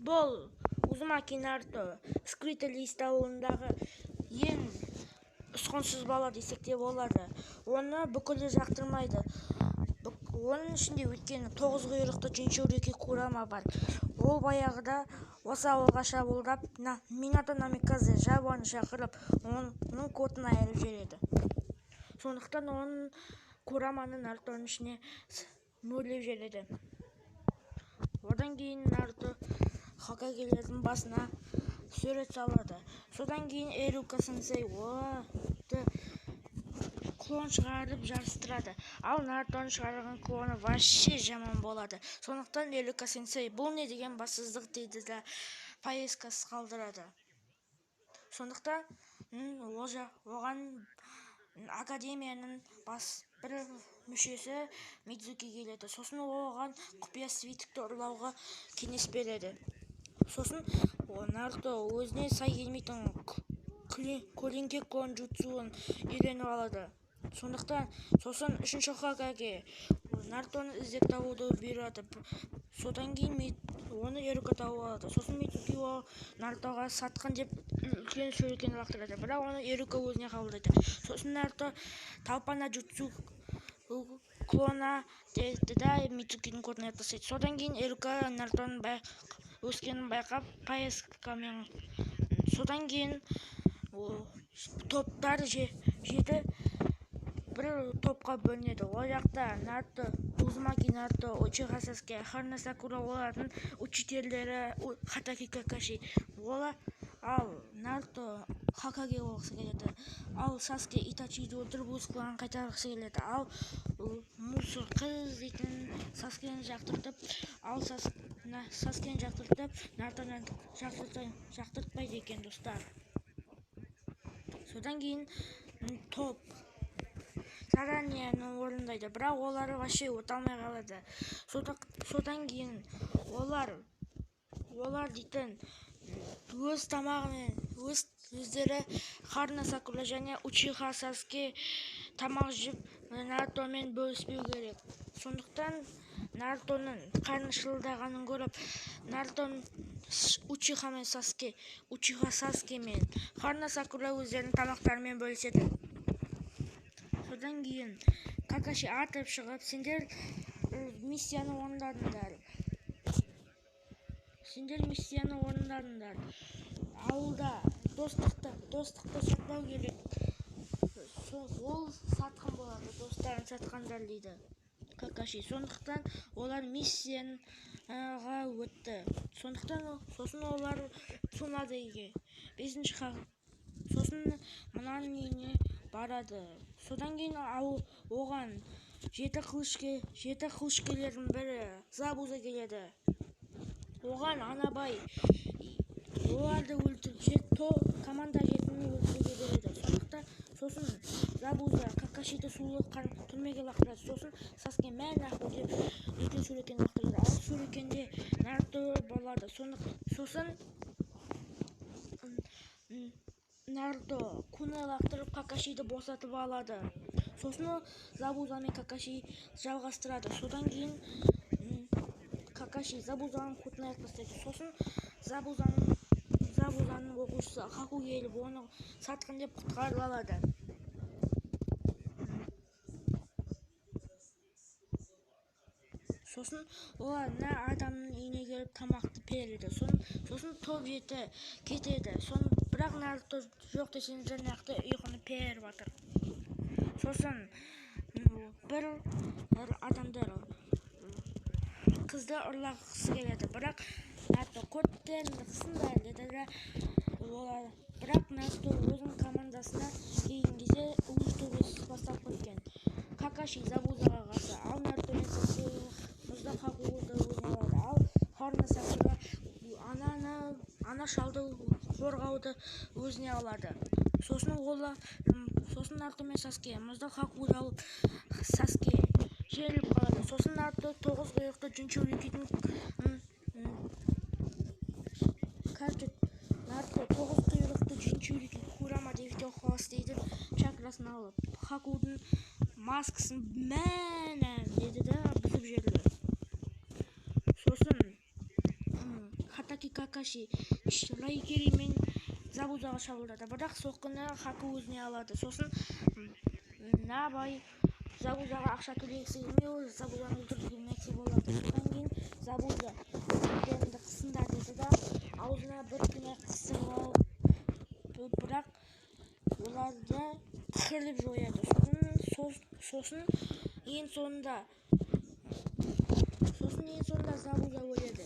Бұл Uzumaki Naruto скрытый лист ауылындағы ең ұсқынсыз бала десек те болады. Оны бүкілі жақтырмайды. Оның ішінде өткен 9 құйрықты Jinchuriki Kurama бар. Ол баяғыда осы ауылға шабуылдап, Minato Namikaze Жабуаны шақырып, оның кодын айырып жібереді. Сондықтан оның Кураманы Нарутоның ішіне мөрлеп жібереді. Одан кейін Наруто Хокагелердің басына сурет салады. Содан кейін Ирука сенсей оларды клон шығарып жарыстырады. Ал Нарутоның шығарған клоны вообще жаман болады. Сондықтан Ирука сенсей бұл не деген бассыздық дейді да поездкасыз қалдырады. Сондықтан оған академияның бір мүшесі Мидзуки келеді. Сосын оған құпия свитікті ұрлауға кеңес береді. Сосын Наруто өзіне сай келмейтін көлеңке конжутсуын үйреніп алады. Сосын үшінші Хокаге Нарутоны іздеп табуды бұйырады. Содан кейін оны Ирука тауып алады. Сосын Мидзуки Нарутоға сатқын деп үлкен шөрекен лақтырады, бірақ оны Ирука өзіне қабылдайды. Сосын Наруто талпана jutsu клона деді да Мидзукидің кодын тастайды. Содан кейін Ирука Нарутоның өскенін байқап поездкамен. Содан кейін топтар жеті бір топқа бөлінеді. Ол жақта Наруто, Uzumaki Naruto, Uchiha Sasuke, Haruna Sakura олардың учительдері Хатаки Какаши. Ал Наруто Хокаге болғысы келеді. Ал Саске Итачиді өлтіріп өз кланын қайтарғысы келеді. Ал Мусор қыз дейтін Саскені жақтыртып, Нарутоны жақтыртпайды екен достар. Содан кейін топ заранияны орындайды, бірақ олары вообще оталмай қалады. Содан кейін олар дейтін өз тамағымен өздері Харuna Sakura және Uchiha Sasuke тамақ жеп Нарутомен бөліспеу керек. Сондықтан Нарутоның қарны шылдағанын көріп, Нарутоның Uchiha Sasuke мен Haruna Sakura өздерінің тамақтарымен бөліседі. Содан кейін Какаши атып шығып, сендер миссияны орындадыңдар. Ауылда достықты сақтау керек. Ол сатқын болады, достарын сатқандар дейді Какаши. Сондықтан олар миссияға өтті. Сосын олар Цунадеге 5-ші сосын мынаның үйіне барады. Содан кейін оған жеті қылышкерлердің бірі Забуза келеді. Оған Анабай оларды өлтіріп, команда жетіні өлтіруге береді. Сосын Забуза Какашиді сулы түрмеге лақтырады. Сосын Саске мән ақыл деп үлкен шөрекен лақтырады. Ал шөрекенде Наруто болады. Сосын Наруто Куна лақтырып Какашиді босатып алады. Сосын Забуза мен Какаши жалғастырады. Содан кейін Какаши Забузаның кодын айырып тастайды. Сосын Забузаның оқушысы Хаку келіп, оны сатқын деп құтқарып алады. Сосын олар адамның үйіне келіп тамақты береді. Сосын топ жеті кетеді. Бірақ Наруто жоқ десең жаңақты ұйқыны періп жатыр. Сосын бір адамдар қызды ұрлағысы келеді, бірақ Наруто кодтерін қысыңдар деді да бірақ Наруто өзінің командасына келген кезде ұлыс төбесі бастап кеткен. Какаши Забузаға қарсы, ал Наруто мен Саске мұзда Хакуды өзіне алады. Ал Харuna Sakura ана шалды қорғауды өзіне алады. Сосын Наруто мен Саске мұзда Хакуды алып, Саске жеріліп қалады. Сосын Наруто 9 құйрықты Jinchurikiдің Kurama деп қолас дейді чакрасын алып, Хакудың маскасын мәнәм деді да бұзып жерлі. Сосын Сасаки Какаши Райкери мен Забузаға шабуылдады, бірақ соққыны Хаку өзіне алады. Сосын Набай Забузаға ақша төлегісі келмей, Забузаны өлтіргенмекші болады. Содан кейін Забуза өздеріңді қысыңдар деді да аузына бір күні қысып алып, бірақ оларды қырып жояды. Сосын ең соңында Забуза өледі.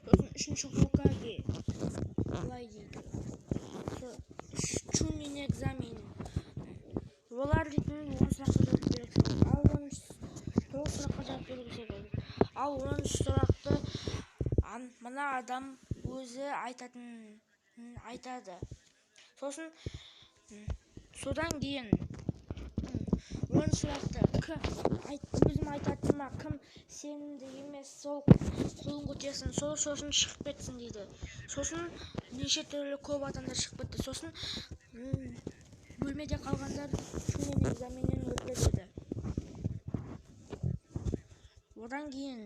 Сосын үшінші Хокаге былай дейді: Чунин экзамен. Олар дейтін 10 сұраққа жауап бересің. Ал 9 сұраққа жауап бересің. Ал 10 сұрақты мына адам өзі айтады. Содан кейін 10 сұрақты өзім айтатыныма кім сенімді емес, сол қолын көтерсін, сосын шығып кетсін дейді. Сосын неше түрлі көп адамдар шығып кетті. Сосын бөлмеде қалғандар Чунин экзаменнен өтті деді. Одан кейін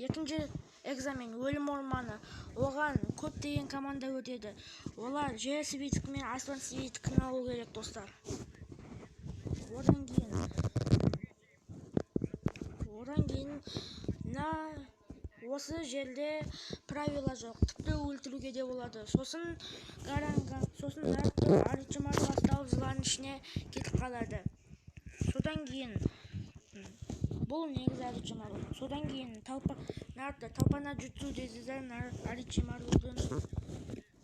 екінші экзамен өлім орманы. Оған көптеген команда өтеді. Олар жер свиткі мен аспан свиткін алу керек, достар. Одан кейін осы жерде правила жоқ, тіпті өлтіруге де болады. Сосын Наруто Орочимару басталып жыланның ішіне кетіп қалады. Содан кейін бұл негізі Орочимару. Содан кейін Наруто талпана jutsu деді да Орочимарудың.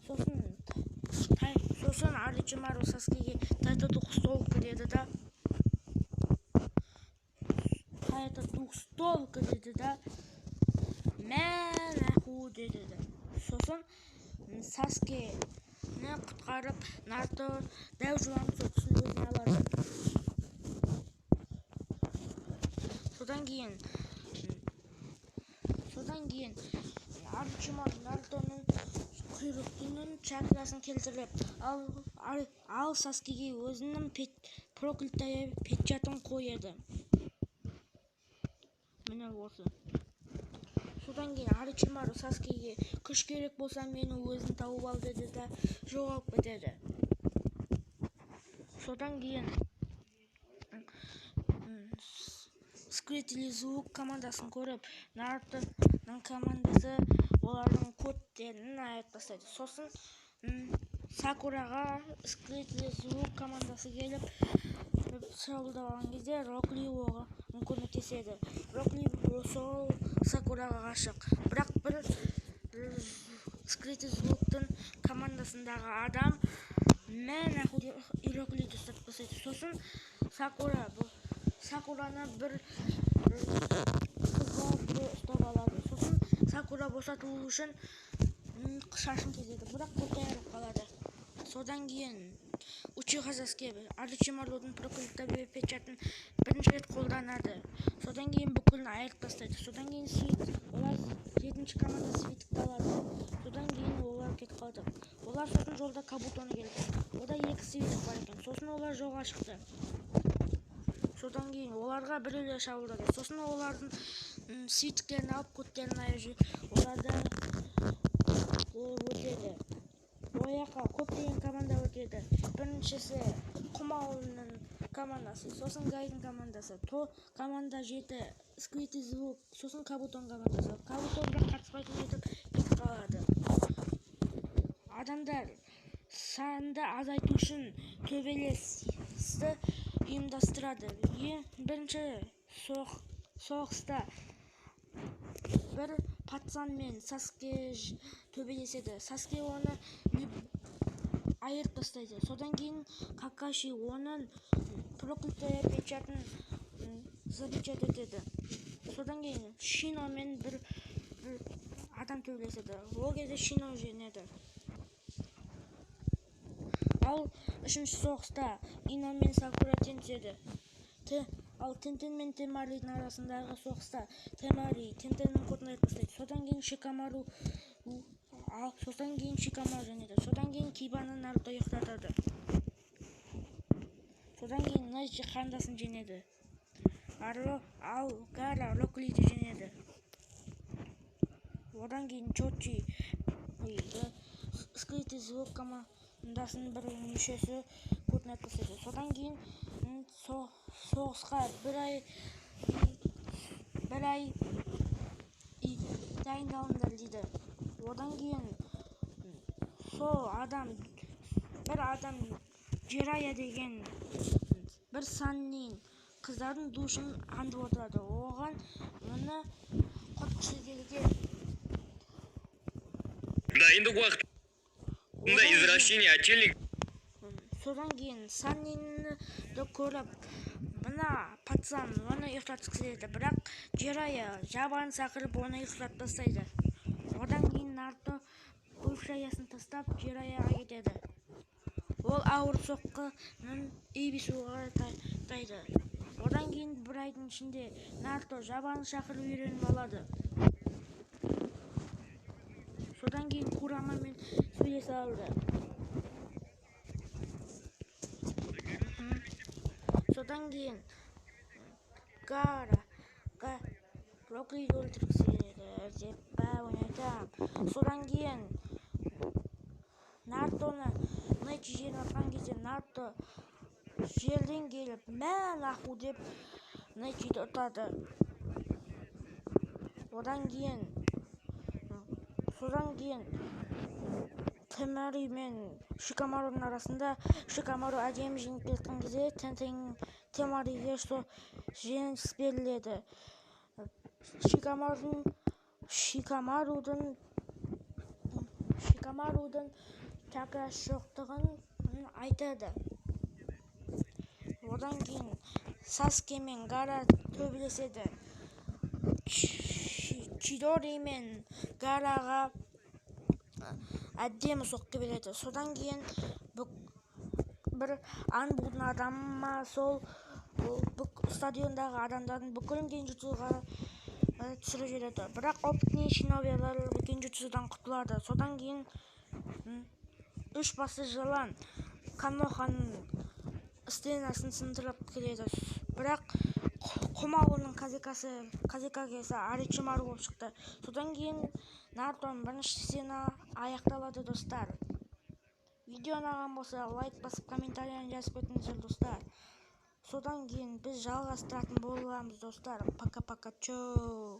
Сосын Орочимару Саскеге тайта двухстолка деді да мәнәху деді да. Сосын Саскені құтқарып, Наруто дәу жыланның соққысын өзіне алады. Содан кейін Орочимару Нарутоның құйрықтың чакрасын келтіріп, ал Саскеге өзінің проклятая печатын қойды. Міне осы. Содан кейін Орочимару Саскеге күш керек болса мені өзін тауып ал деді да жоғалып кетеді. Содан кейін Скрытый звук командасын көріп, Нарутоның командасы олардың кодтерін айырып тастайды. Сосын Сакураға Скрытый звук командасы келіп шабуылдап алған кезде Рокли оған көмектеседі. Рокли сол Сакураға ғашық, бірақ бір Скрытый звуктың командасындағы адам Роклиді ұстап тастайды. Сосын Сакураны бір қызға ұстап алады. Сосын Сакура босатылу үшін шашын кезеді, бірақ көтеріліп қалады. Содан кейін Учиха Саске Орочимарудың проклятая печатын бірінші рет қолданады. Содан кейін бүкілін айырып тастайды. Содан кейін олар 7-ші команда свиткті алады. Содан кейін олар кетіп қалды. Олар сосын жолда Кабутоны келді. Ода 2 свитк бар екен. Сосын олар жолға шықты. Содан кейін оларға біреулер шабуылдады. Сосын олардың свитктерін алып, кодтерін айырып, оларды өтеді. Ояққа көптеген команда өтеді. Біріншісі Құм ауылының командасы, сосын Гайдың командасы, команда 7 Скрытый звук, сосын Кабутон командасы. Кабутонға қатыспайтын жетіп кетіп қалады. Адамдар санды азайту үшін төбелесті ұйымдастырады. Бірінші соғыста бір пацан мен Саске төбелеседі. Саске оны айырып тастайды. Содан кейін Какаши оның проклятая печатын запечат етеді. Содан кейін Шино мен бір адам төбелеседі. Ол кезде Шино жеңеді. Ал үшінші соғыста Ино мен Сакура теңеседі. Ал Тентен мен Темаридің арасындағы соғыста Темари Тентеннің кодын айырып тастайды. Содан кейін Шикамару жеңеді. Содан кейін Кибаны Наруто ұйықтатады. Содан кейін Неджи қандасын жеңеді. ал Гара Роклиді жеңеді. Одан кейін Чочи скрытый звук командасының бір мүшесі көтінет көрсетеді. Содан кейін соғысқа бір ай дайындалыңдар дейді. Одан кейін бір адам Jiraiya деген бір саннин қыздардың душын аңдып отырады. Оған оны қорқытқысы келген. Дайындық уақытында извращение отшельник. Содан кейін саннинді көріп, мына пацан оны ұйықтатқысы келеді, бірақ Jiraiya жабаны шақырып оны ұйықтатып тастайды. Одан кейін Наруто өз шаясын тастап Jiraiyaға кетеді. Ол ауыр соққының Эбисуға тайды. Одан кейін бір айдың ішінде Наруто жабаны шақырып үйреніп алады. Содан кейін Курамамен сөйлесе алды. Содан кейін Гара Роклиді өлтіргісі келеді деп ойнайтам. Содан кейін Нарутоны нәтижені атқан кезде Наруто жерден келіп наху деп нәтижені ұтады. Содан кейін Темари мен Шикамаруның арасында Шикамару әдемі жеңіп кеткен кезде Темариге жеңіс беріледі. Шикамарудың чакрасы жоқтығын айтады. Одан кейін Саске мен Гара төбелеседі. Чидори мен Гараға әдемі соққы береді. Содан кейін бір Анбудың адамы сол стадиондағы адамдардың бүкілін генжутсуға түсіріп жібереді. Бірақ опытный шинобилар генжутсудан құтылады. Содан кейін үш басы жылан Каноханың стенасын сындырып келеді. Бірақ Комауының казекагесі Оричимару болып шықты. Содан кейін Нарутоның бірінші сцена аяқталады, достар. Видео ұнаған болса, лайк басып, комментарияны жазып кетіңіздер, достар. Содан кейін біз жалғастыратын боламыз, достар. Пока-пока, чоу.